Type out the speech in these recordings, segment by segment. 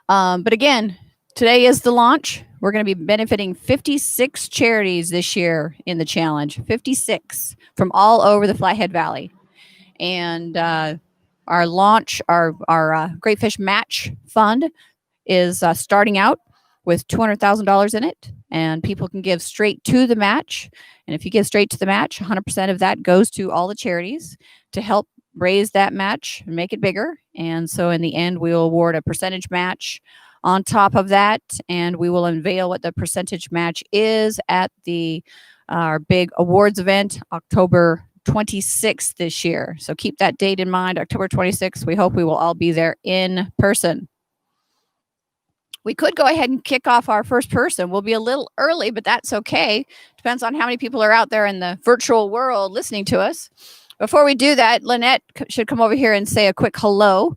But again, today is the launch. We're going to be benefiting 56 charities this year in the challenge, 56 from all over the Flathead Valley. And our launch, our Great Fish Match Fund is starting out with $200,000 in it, and people can give straight to the match. And if you give straight to the match, 100% of that goes to all the charities to help raise that match and make it bigger. And so in the end, we will award a percentage match on top of that, and we will unveil what the percentage match is at our big awards event, October 26th this year. So keep that date in mind, October 26th. We hope we will all be there in person. We could go ahead and kick off our first person. We'll be a little early, but that's okay. Depends on how many people are out there in the virtual world listening to us. Before we do that, Lynnette should come over here and say a quick hello,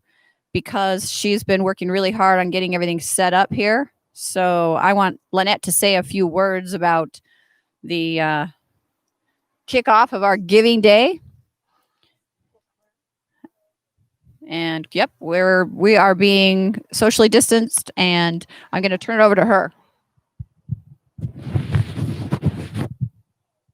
because she's been working really hard on getting everything set up here. So I want Lynnette to say a few words about the kickoff of our Giving Day. And yep, we are being socially distanced, and I'm going to turn it over to her.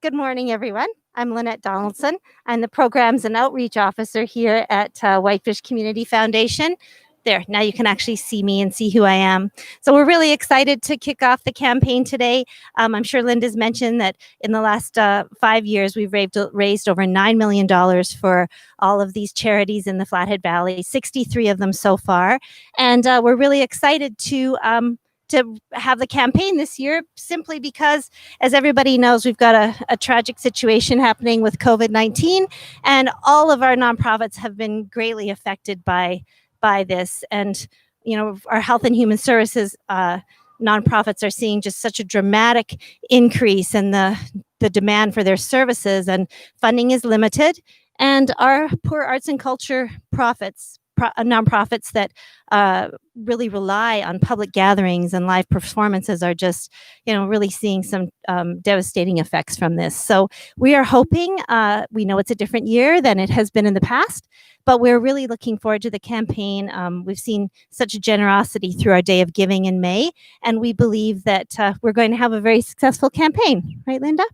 Good morning, everyone. I'm Lynnette Donaldson. I'm the Programs and Outreach Officer here at Whitefish Community Foundation. There, now you can actually see me and see who I am. So we're really excited to kick off the campaign today. I'm sure Linda's mentioned that in the last 5 years, we've raised over $9 million for all of these charities in the Flathead Valley, 63 of them so far. And we're really excited to have the campaign this year, simply because, as everybody knows, we've got a tragic situation happening with COVID-19, and all of our nonprofits have been greatly affected by this. And, you know, our health and human services nonprofits are seeing just such a dramatic increase in the demand for their services, and funding is limited. And our poor arts and culture nonprofits that really rely on public gatherings and live performances are just, you know, really seeing some devastating effects from this. So we are hoping, we know it's a different year than it has been in the past, but we're really looking forward to the campaign. We've seen such generosity through our Day of Giving in May, and we believe that we're going to have a very successful campaign. Right, Linda?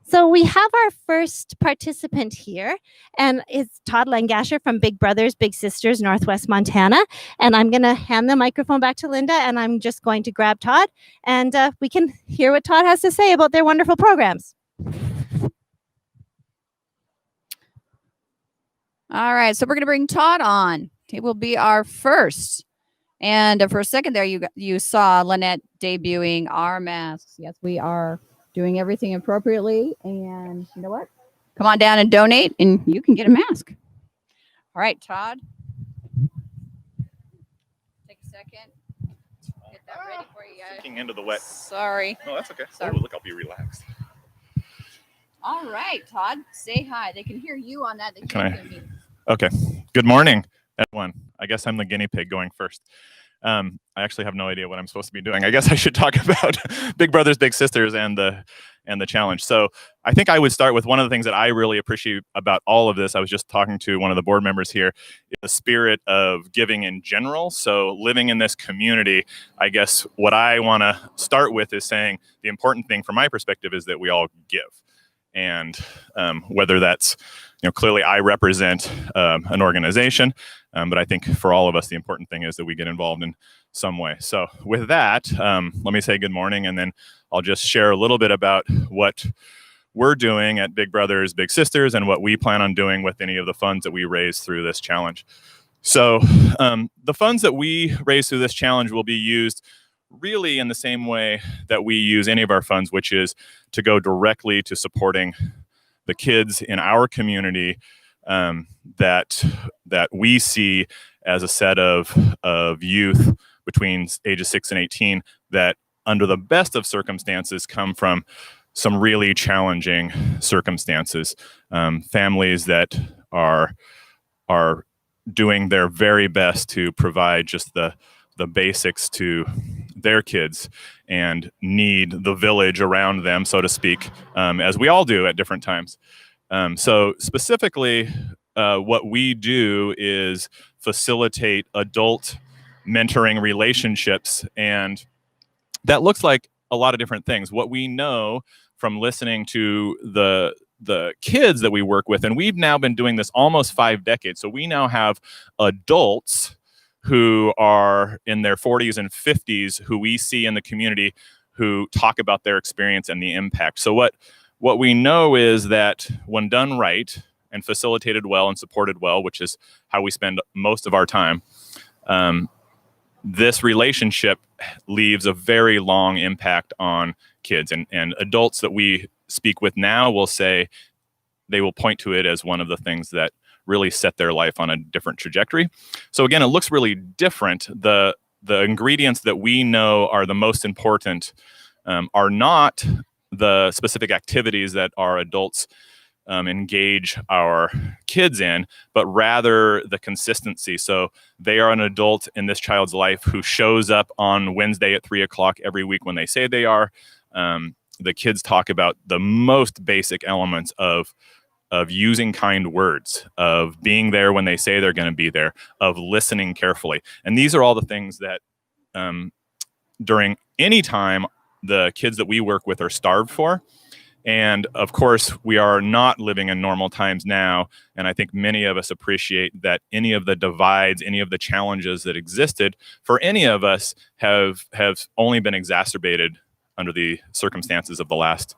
So we have our first participant here, and it's Todd Langasher from Big Brothers Big Sisters, Northwest Montana. And I'm going to hand the microphone back to Linda, and I'm just going to grab Todd, and we can hear what Todd has to say about their wonderful programs. All right, so we're going to bring Todd on. He will be our first. And for a second there, you saw Lynnette debuting our masks. Yes, we are doing everything appropriately. And you know what? Come on down and donate, and you can get a mask. All right, Todd. Take a second. Get that ready for you guys. Sinking into the wet. Sorry. No, that's okay. Sorry. Oh, look, I'll be relaxed. All right, Todd. Say hi. They can hear you on that. They can't hear me. Okay. Good morning, everyone. I guess I'm the guinea pig going first. I actually have no idea what I'm supposed to be doing. I guess I should talk about Big Brothers Big Sisters and the challenge. So I think I would start with one of the things that I really appreciate about all of this. I was just talking to one of the board members here, is the spirit of giving in general. So living in this community, I guess what I want to start with is saying the important thing from my perspective is that we all give. And whether that's, you know, clearly I represent an organization, but I think for all of us, the important thing is that we get involved in some way. So with that, let me say good morning, and then I'll just share a little bit about what we're doing at Big Brothers Big Sisters and what we plan on doing with any of the funds that we raise through this challenge. So the funds that we raise through this challenge will be used really in the same way that we use any of our funds, which is to go directly to supporting the kids in our community that we see as a set of youth between ages 6 and 18 that under the best of circumstances come from some really challenging circumstances, families that are doing their very best to provide just the basics to their kids and need the village around them, so to speak, as we all do at different times. So specifically, what we do is facilitate adult mentoring relationships. And that looks like a lot of different things. What we know from listening to the kids that we work with, and we've now been doing this almost 5 decades. So we now have adults who are in their 40s and 50s who we see in the community who talk about their experience and the impact. So what we know is that when done right and facilitated well and supported well, which is how we spend most of our time, this relationship leaves a very long impact on kids. And adults that we speak with now will say, they will point to it as one of the things that really set their life on a different trajectory. So again, it looks really different. The ingredients that we know are the most important are not the specific activities that our adults engage our kids in, but rather the consistency. So they are an adult in this child's life who shows up on Wednesday at 3:00 every week when they say they are. The kids talk about the most basic elements of using kind words, of being there when they say they're going to be there, of listening carefully. And these are all the things that during any time the kids that we work with are starved for. And of course, we are not living in normal times now. And I think many of us appreciate that any of the divides, any of the challenges that existed for any of us have only been exacerbated under the circumstances of the last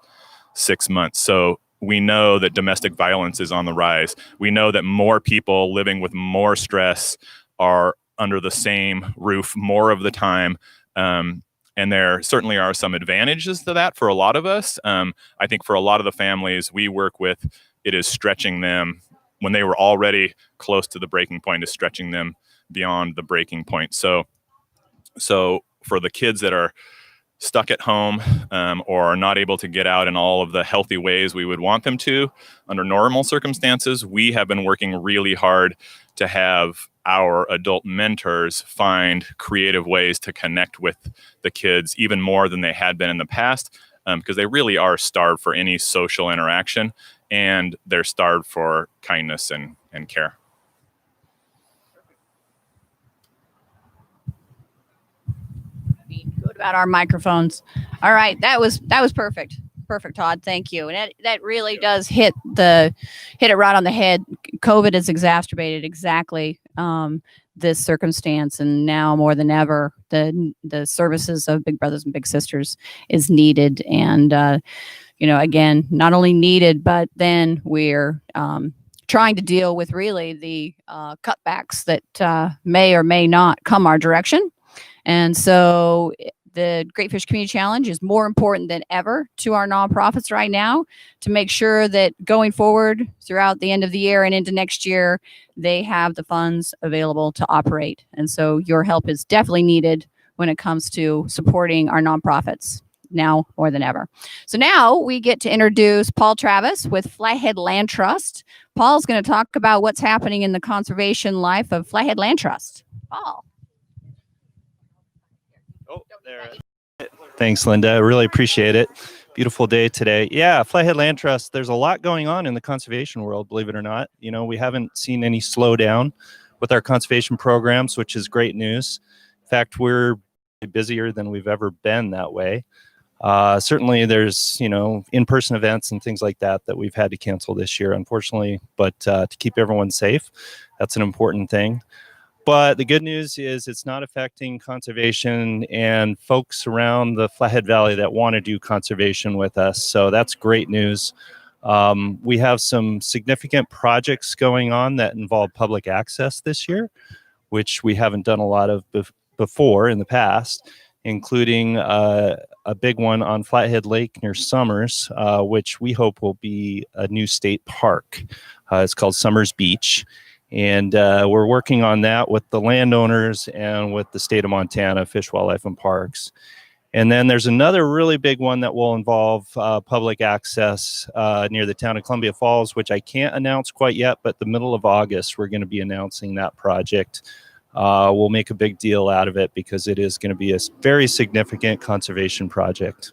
6 months. So we know that domestic violence is on the rise. We know that more people living with more stress are under the same roof more of the time. And there certainly are some advantages to that for a lot of us. I think for a lot of the families we work with, it is stretching them when they were already close to the breaking point, is stretching them beyond the breaking point. So for the kids that are stuck at home or are not able to get out in all of the healthy ways we would want them to under normal circumstances, we have been working really hard to have our adult mentors find creative ways to connect with the kids even more than they had been in the past, because they really are starved for any social interaction, and they're starved for kindness and care. Good about our microphones. All right, that was perfect. Perfect, Todd. Thank you. And that really does hit it right on the head. COVID has exacerbated exactly this circumstance, and now more than ever, the services of Big Brothers and Big Sisters is needed. And again, not only needed, but then we're trying to deal with really the cutbacks that may or may not come our direction. And so the Great Fish Community Challenge is more important than ever to our nonprofits right now, to make sure that going forward throughout the end of the year and into next year, they have the funds available to operate. And so your help is definitely needed when it comes to supporting our nonprofits now more than ever. So now we get to introduce Paul Travis with Flathead Land Trust. Paul's going to talk about what's happening in the conservation life of Flathead Land Trust. Paul. Oh, there. Thanks, Linda. I really appreciate it. Beautiful day today. Yeah, Flathead Land Trust, there's a lot going on in the conservation world, believe it or not. We haven't seen any slowdown with our conservation programs, which is great news. In fact, we're busier than we've ever been that way. Certainly there's, in-person events and things like that we've had to cancel this year, unfortunately, but to keep everyone safe, that's an important thing. But the good news is it's not affecting conservation and folks around the Flathead Valley that want to do conservation with us. So that's great news. We have some significant projects going on that involve public access this year, which we haven't done a lot of before in the past, including a big one on Flathead Lake near Summers, which we hope will be a new state park. It's called Summers Beach. And we're working on that with the landowners and with the state of Montana, Fish, Wildlife, and Parks. And then there's another really big one that will involve public access near the town of Columbia Falls, which I can't announce quite yet, but the middle of August, we're going to be announcing that project. We'll make a big deal out of it because it is going to be a very significant conservation project.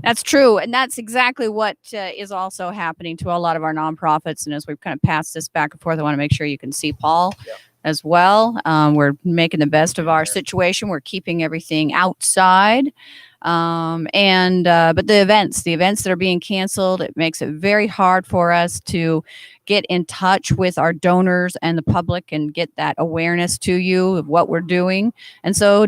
That's true. And that's exactly what is also happening to a lot of our nonprofits. And as we've kind of passed this back and forth, I want to make sure you can see Paul. Yeah. as well. We're making the best of our situation. We're keeping everything outside. But the events that are being canceled, it makes it very hard for us to get in touch with our donors and the public and get that awareness to you of what we're doing. And so,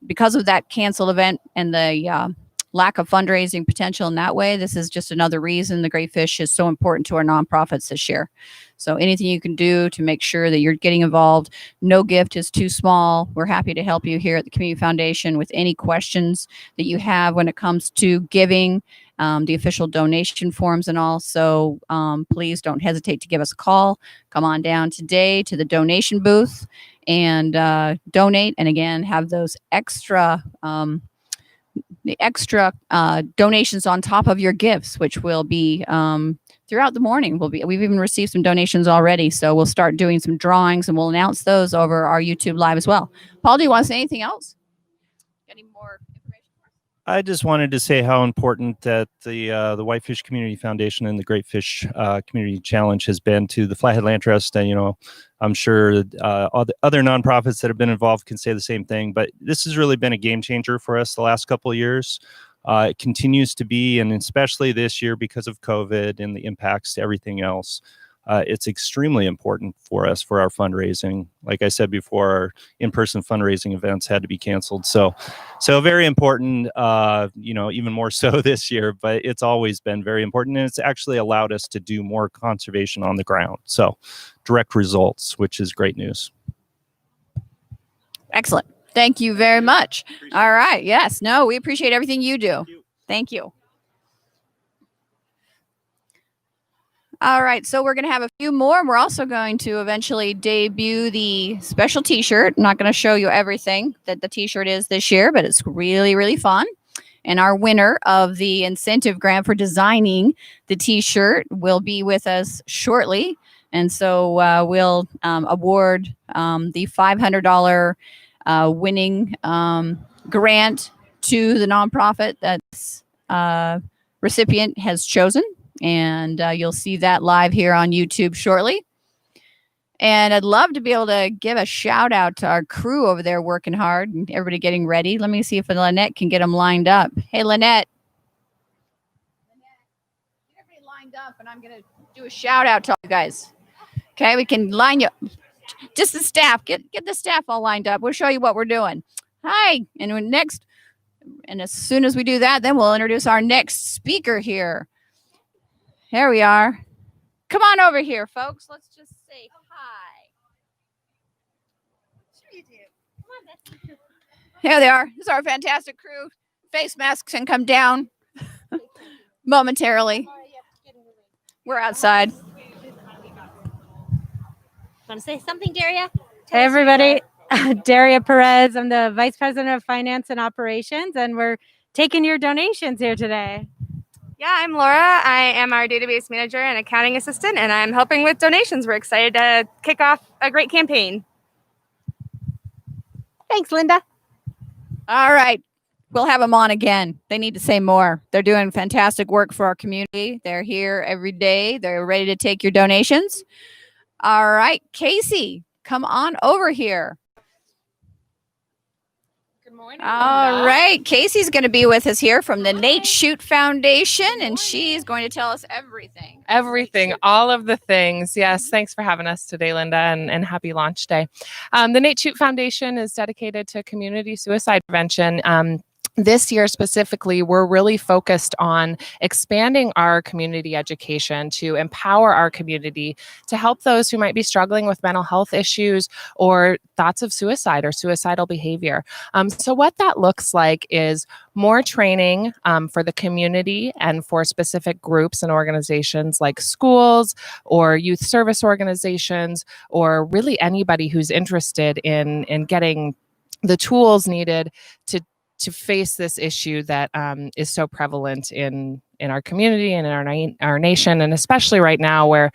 because of that canceled event and the lack of fundraising potential in that way, this is just another reason the Great Fish is so important to our nonprofits this year. So anything you can do to make sure that you're getting involved, no gift is too small. We're happy to help you here at the Community Foundation with any questions that you have when it comes to giving, the official donation forms and all. So please don't hesitate to give us a call. Come on down today to the donation booth and donate. And again, have those extra donations on top of your gifts, which will be throughout the morning. We've even received some donations already, so we'll start doing some drawings and we'll announce those over our YouTube live as well. Paul, do you want to say anything else? Any more information? I just wanted to say how important that the Whitefish Community Foundation and the Great Fish Community Challenge has been to the Flathead Land Trust. And, I'm sure all the other nonprofits that have been involved can say the same thing, but this has really been a game changer for us the last couple of years. It continues to be, and especially this year because of COVID and the impacts to everything else. It's extremely important for us for our fundraising. Like I said before, our in-person fundraising events had to be canceled. So very important, even more so this year, but it's always been very important. And it's actually allowed us to do more conservation on the ground. So direct results, which is great news. Excellent. Thank you very much. All right. Yes. No, we appreciate everything you do. Thank you. All right, so we're going to have a few more. We're also going to eventually debut the special t-shirt. I'm not going to show you everything that the t-shirt is this year, but it's really, really fun. And our winner of the incentive grant for designing the t-shirt will be with us shortly. And so we'll award the $500 winning grant to the nonprofit that's recipient has chosen. And you'll see that live here on YouTube shortly. And I'd love to be able to give a shout out to our crew over there working hard and everybody getting ready. Let me see if Lynnette can get them lined up. Hey, Lynnette. Get everybody lined up, and I'm going to do a shout out to all you guys. Okay, we can line you up. Just the staff. Get the staff all lined up. We'll show you what we're doing. Hi. And as soon as we do that, then we'll introduce our next speaker here. Here we are. Come on over here, folks. Let's just say hi. Sure you do. Come on, Betsy. Here they are. This is our fantastic crew. Face masks can come down momentarily. We're outside. Want to say something, Daria? Hey, everybody. Daria Perez. I'm the Vice President of Finance and Operations, and we're taking your donations here today. Yeah, I'm Laura. I am our database manager and accounting assistant, and I'm helping with donations. We're excited to kick off a great campaign. Thanks, Linda. All right. We'll have them on again. They need to say more. They're doing fantastic work for our community. They're here every day. They're ready to take your donations. All right, Casey, come on over here. Good morning. All right, Casey's going to be with us here from the Chute Foundation, and she's going to tell us everything. Everything, all of the things. Yes, thanks for having us today, Linda, and happy launch day. The Chute Foundation is dedicated to community suicide prevention. This year specifically, we're really focused on expanding our community education to empower our community to help those who might be struggling with mental health issues or thoughts of suicide or suicidal behavior. So what that looks like is more training for the community and for specific groups and organizations like schools or youth service organizations, or really anybody who's interested in getting the tools needed to face this issue that is so prevalent in our community and in our nation, and especially right now where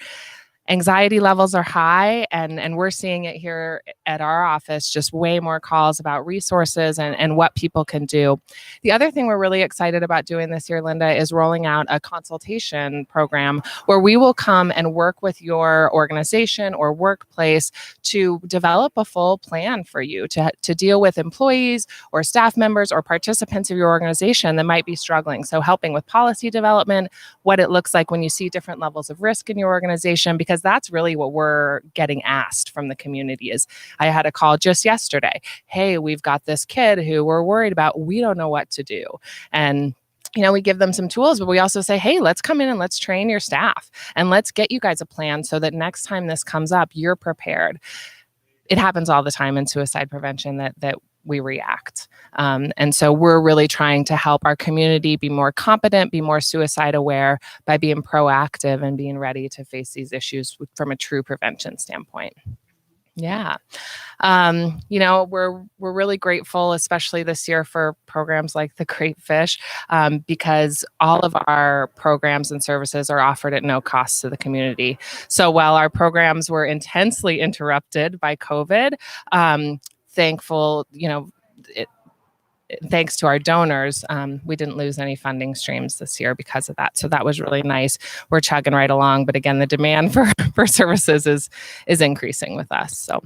anxiety levels are high, and we're seeing it here at our office, just way more calls about resources and what people can do. The other thing we're really excited about doing this year, Linda, is rolling out a consultation program where we will come and work with your organization or workplace to develop a full plan for you to deal with employees or staff members or participants of your organization that might be struggling. So helping with policy development, what it looks like when you see different levels of risk in your organization, because that's really what we're getting asked from the community. Is I had a call just yesterday. Hey, we've got this kid who we're worried about. We don't know what to do. And we give them some tools, but we also say, hey, let's come in and let's train your staff and let's get you guys a plan so that next time this comes up, you're prepared. It happens all the time in suicide prevention that we react. And so we're really trying to help our community be more competent, be more suicide aware by being proactive and being ready to face these issues from a true prevention standpoint. Yeah. We're really grateful, especially this year, for programs like the Great Fish, because all of our programs and services are offered at no cost to the community. So while our programs were intensely interrupted by COVID, thankful, thanks to our donors, we didn't lose any funding streams this year because of that. So that was really nice. We're chugging right along. But again, the demand for services is increasing with us. So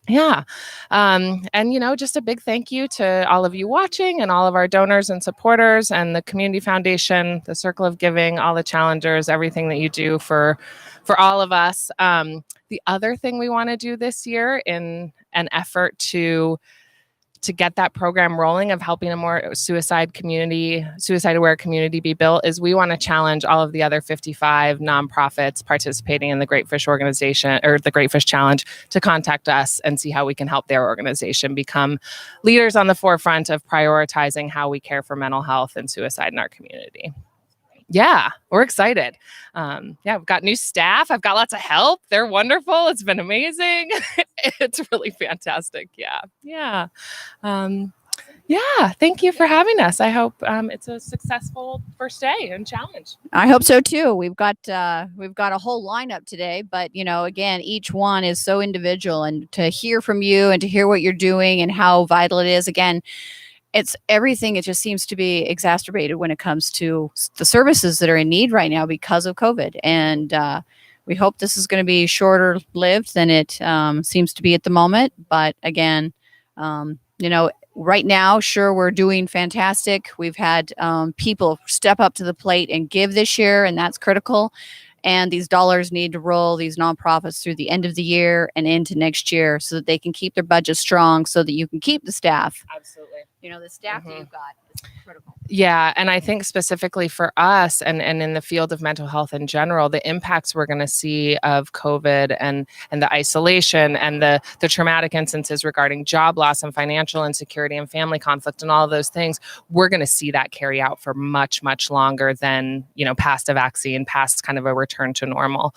yeah. And, just a big thank you to all of you watching and all of our donors and supporters and the Community Foundation, the Circle of Giving, all the challengers, everything that you do for all of us. The other thing we want to do this year in an effort to get that program rolling of helping a more suicide aware community be built is we want to challenge all of the other 55 nonprofits participating in the Great Fish organization or the Great Fish Challenge to contact us and see how we can help their organization become leaders on the forefront of prioritizing how we care for mental health and suicide in our community. Yeah, we're excited. We've got new staff. I've got lots of help. They're wonderful. It's been amazing. It's really fantastic. Yeah. Thank you for having us. I hope it's a successful first day and challenge. I hope so too. We've got a whole lineup today, but again, each one is so individual, and to hear from you and to hear what you're doing and how vital it is. Again, it's everything. It just seems to be exacerbated when it comes to the services that are in need right now because of COVID. And we hope this is going to be shorter lived than it seems to be at the moment. But again, right now, sure, we're doing fantastic. We've had people step up to the plate and give this year, and that's critical. And these dollars need to roll these nonprofits through the end of the year and into next year so that they can keep their budget strong, so that you can keep the staff. Absolutely. The staff that you've got is critical. Yeah. And I think specifically for us and in the field of mental health in general, the impacts we're going to see of COVID and the isolation and the traumatic instances regarding job loss and financial insecurity and family conflict and all of those things, we're going to see that carry out for much, much longer than, past a vaccine, past kind of a return to normal.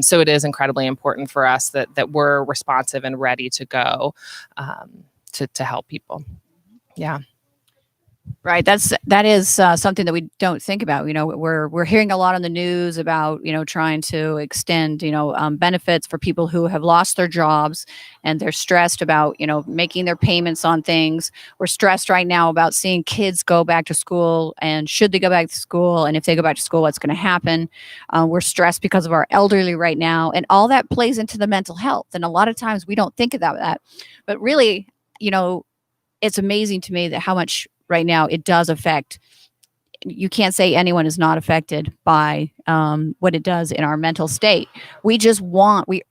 So it is incredibly important for us that we're responsive and ready to go to help people. Yeah. Right. That is something that we don't think about. We're hearing a lot on the news about, trying to extend, benefits for people who have lost their jobs, and they're stressed about, making their payments on things. We're stressed right now about seeing kids go back to school, and should they go back to school, and if they go back to school, what's going to happen? We're stressed because of our elderly right now, and all that plays into the mental health. And a lot of times we don't think about that, but really, it's amazing to me that how much right now it does affect. You can't say anyone is not affected by what it does in our mental state. We just want, we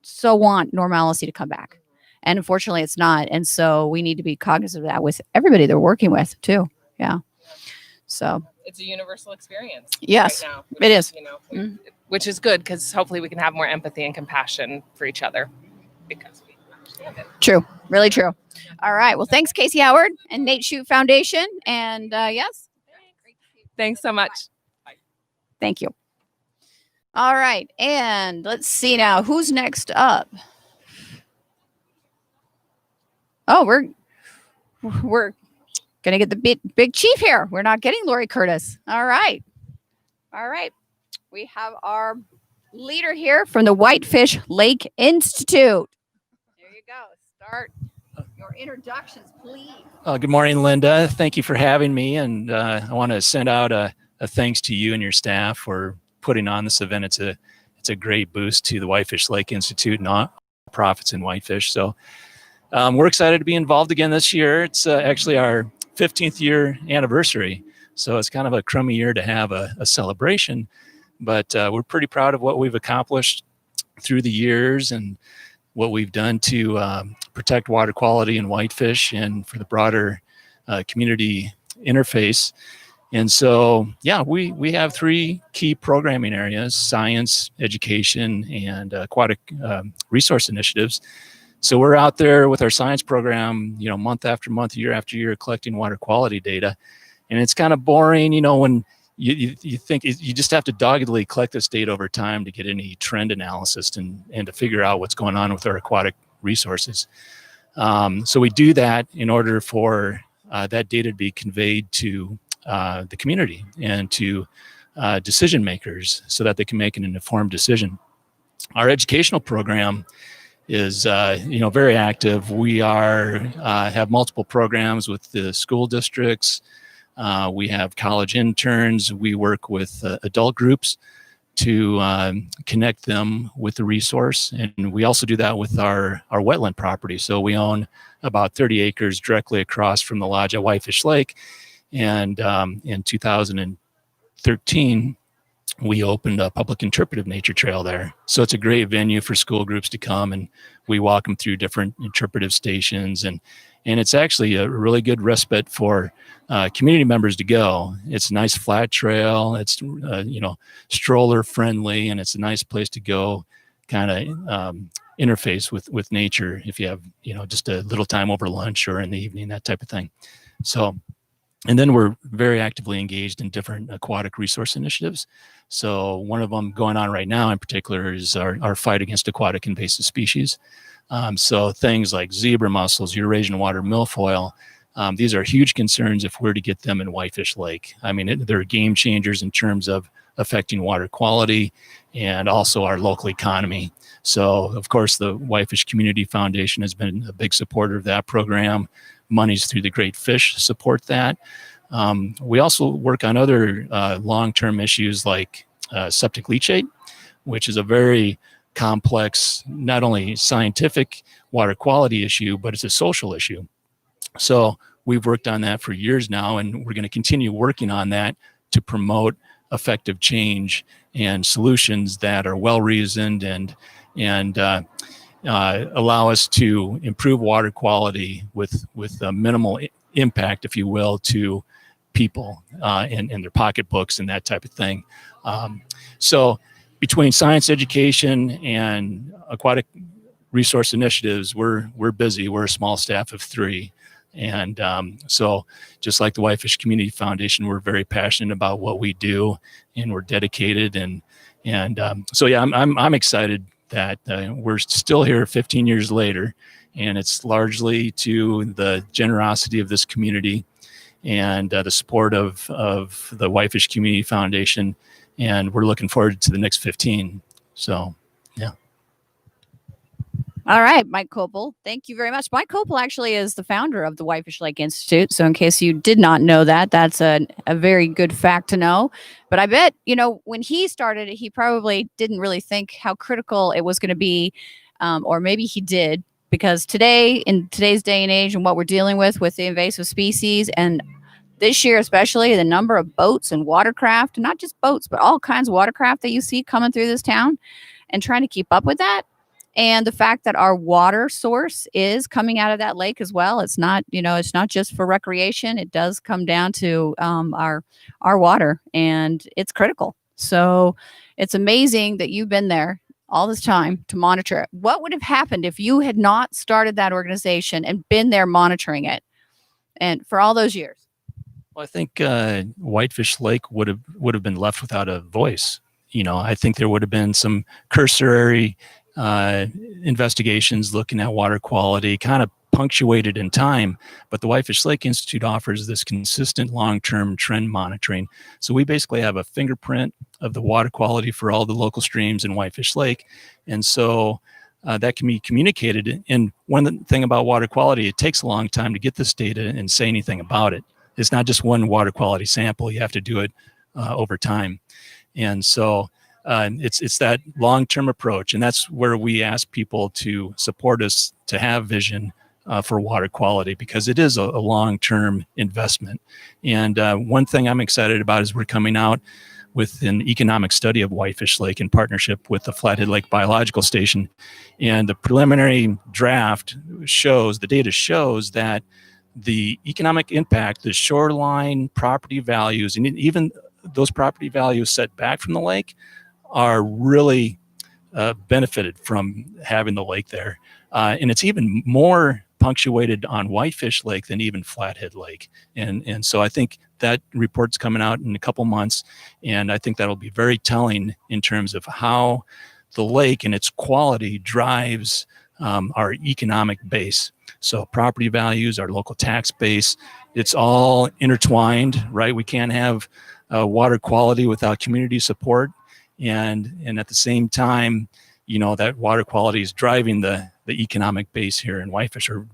so want normalcy to come back. And unfortunately it's not. And so we need to be cognizant of that with everybody they're working with too. Yeah. So it's a universal experience. Yes, right now, it is. Which is good, because hopefully we can have more empathy and compassion for each other because we understand it. True. Really true. All right. Well, thanks, Casey Howard and Chute Foundation. And yes. Thanks so much. Bye. Thank you. All right. And let's see now. Who's next up? Oh, we're going to get the big chief here. We're not getting Lori Curtis. All right. We have our leader here from the Whitefish Lake Institute. There you go. Start your introductions, please. Good morning, Linda. Thank you for having me. And I want to send out a thanks to you and your staff for putting on this event. It's a great boost to the Whitefish Lake Institute and nonprofits in Whitefish. So we're excited to be involved again this year. It's actually our 15th year anniversary. So it's kind of a crummy year to have a celebration, but we're pretty proud of what we've accomplished through the years and what we've done to protect water quality in Whitefish and for the broader community interface. And so, yeah, we have three key programming areas: science, education, and aquatic resource initiatives. So we're out there with our science program, month after month, year after year, collecting water quality data. And it's kind of boring, when you think you just have to doggedly collect this data over time to get any trend analysis and to figure out what's going on with our aquatic resources. So we do that in order for that data to be conveyed to the community and to decision makers so that they can make an informed decision. Our educational program is very active. We have multiple programs with the school districts. We have college interns. We work with adult groups to connect them with the resource. And we also do that with our wetland property. So we own about 30 acres directly across from the lodge at Whitefish Lake. And in 2013, we opened a public interpretive nature trail there. So it's a great venue for school groups to come, and we walk them through different interpretive stations. And it's actually a really good respite for community members to go. It's a nice flat trail. It's, stroller friendly, and it's a nice place to go kind of interface with nature if you have, just a little time over lunch or in the evening, that type of thing. So, and then we're very actively engaged in different aquatic resource initiatives. So one of them going on right now in particular is our fight against aquatic invasive species. So things like zebra mussels, Eurasian water milfoil, these are huge concerns if we're to get them in Whitefish Lake. I mean, they're game changers in terms of affecting water quality and also our local economy. So, of course, the Whitefish Community Foundation has been a big supporter of that program. Monies through the Great Fish support that. We also work on other long-term issues like septic leachate, which is a very complex, not only scientific water quality issue, but it's a social issue. So we've worked on that for years now, and we're going to continue working on that to promote effective change and solutions that are well-reasoned and allow us to improve water quality with a minimal impact, if you will, to people and their pocketbooks and that type of thing. So between science education and aquatic resource initiatives, we're busy. We're a small staff of 3. And so just like the Whitefish Community Foundation, we're very passionate about what we do, and we're dedicated. So yeah, I'm excited that we're still here 15 years later, and it's largely to the generosity of this community and the support of the Whitefish Community Foundation, and we're looking forward to the next 15. So, yeah. All right, Mike Kopel. Thank you very much. Mike Kopel actually is the founder of the Whitefish Lake Institute. So in case you did not know that, that's a very good fact to know. But I bet, when he started it, he probably didn't really think how critical it was going to be. Or maybe he did, because in today's day and age and what we're dealing with the invasive species, and this year especially, the number of boats and watercraft, not just boats, but all kinds of watercraft that you see coming through this town, and trying to keep up with that. And the fact that our water source is coming out of that lake as well. It's not, it's not just for recreation. It does come down to our water, and it's critical. So it's amazing that you've been there all this time to monitor it. What would have happened if you had not started that organization and been there monitoring it, and for all those years? Well, I think Whitefish Lake would have been left without a voice. I think there would have been some cursory investigations looking at water quality, kind of punctuated in time, but the Whitefish Lake Institute offers this consistent long-term trend monitoring. So we basically have a fingerprint of the water quality for all the local streams in Whitefish Lake. And so that can be communicated. And one thing about water quality, it takes a long time to get this data and say anything about it. It's not just one water quality sample. You have to do it over time. And so it's that long-term approach. And that's where we ask people to support us to have vision for water quality, because it is a long-term investment. And one thing I'm excited about is we're coming out with an economic study of Whitefish Lake in partnership with the Flathead Lake Biological Station. And the preliminary draft shows, the data shows that the economic impact, the shoreline property values, and even those property values set back from the lake are really benefited from having the lake there. And it's even more punctuated on Whitefish Lake than even Flathead Lake. And so I think that report's coming out in a couple months, and I think that'll be very telling in terms of how the lake and its quality drives our economic base. So property values, our local tax base, it's all intertwined, right? We can't have water quality without community support. And at the same time, you know, that water quality is driving the economic base here in Whitefish, or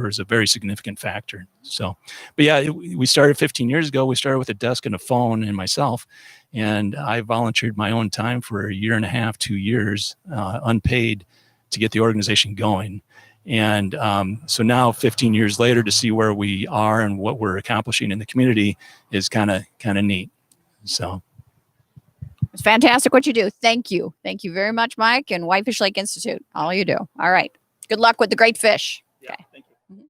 is a very significant factor. So, but yeah, we started 15 years ago. We started with a desk and a phone and myself, and I volunteered my own time for a year and a half, 2 years, unpaid, to get the organization going. And so now 15 years later, to see where we are and what we're accomplishing in the community is kind of neat. So. It's fantastic what you do. Thank you. Thank you very much, Mike, and Whitefish Lake Institute. All you do. All right. Good luck with the great fish.